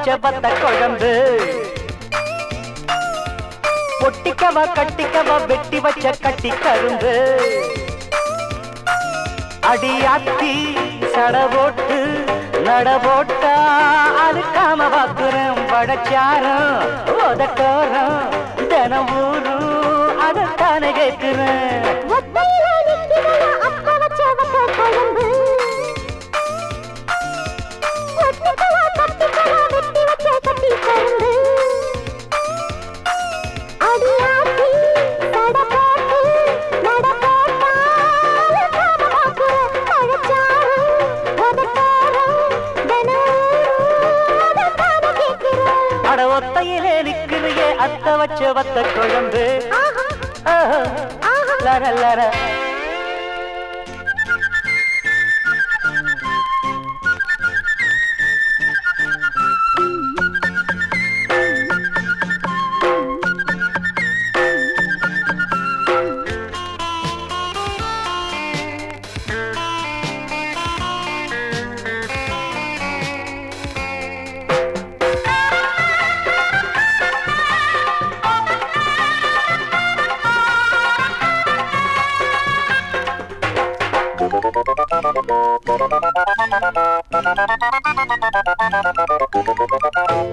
வச்ச வத்த குழம்பு பொட்டிக்கவா கட்டிக்கவா வெட்டி வச்ச கட்டி கரும்பு அடியாத்தி சட போட்டு நட போட்டா அதுக்காம பாக்குறேன் படச்சாரம் உதட்டோரம் தினம் ஊரும் அதைத்தானே கேட்கிறேன் ஒத்தையிலே நிற்கிறியே அத்த வச்ச வத்த குழம்பு லர லர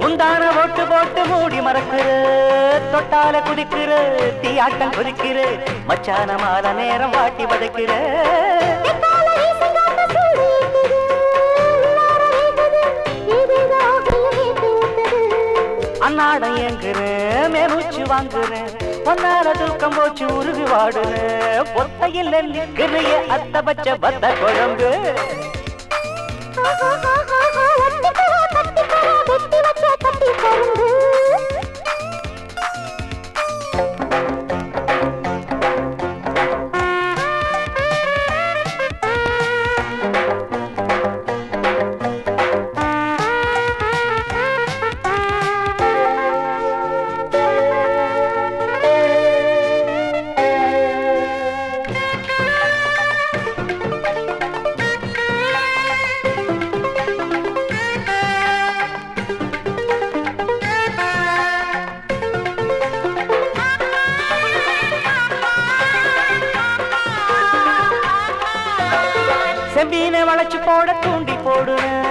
முந்தான ஓட்டு போட்டு மூடி மறக்குற தொட்டால குதிக்கிற தீயாட்டம் குதிக்கிற மச்சான மால நேரம் வாட்டி வதக்கிற அன்னாடம் ஏங்குறேன் மேமூச்சு வாங்குறேன் பொன்னால தூக்கம் போச்சு உருகு வாடுறேன் பொத்தையில் நிற்கிறைய அத்த பச்ச பத்த குழம்பு செம்பீனை வளைச்சு போட தூண்டி போடுவேன்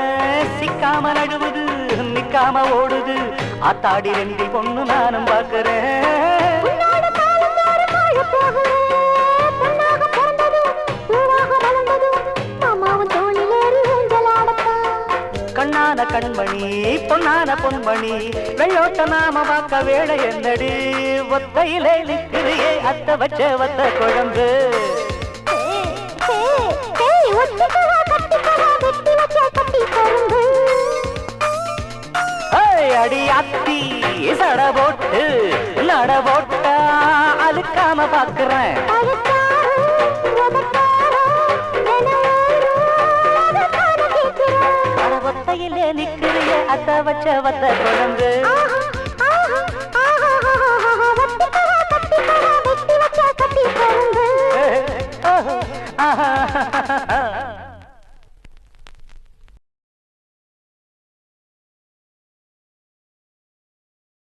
சிக்காம நடுவுது நிக்காம ஓடுது ஆத்தாடி ரெண்டி பொண்ணு நானும் பார்க்கிறேன் கண்ணான கண்மணி பொன்னான பொன்மணி வெள்ளோட்ட நாம பார்க்க வேலை என்னடி ஒத்தையிலே நிற்கிறியே அத்த வச்ச வத்த குழம்பு அடி அத்தி சட போட்டு நட போட்டா அழுக்காம பாக்குறேன் ஒத்தையிலே நிக்கிறிய அத்த வச்ச வத்த குழம்பு ஆஹா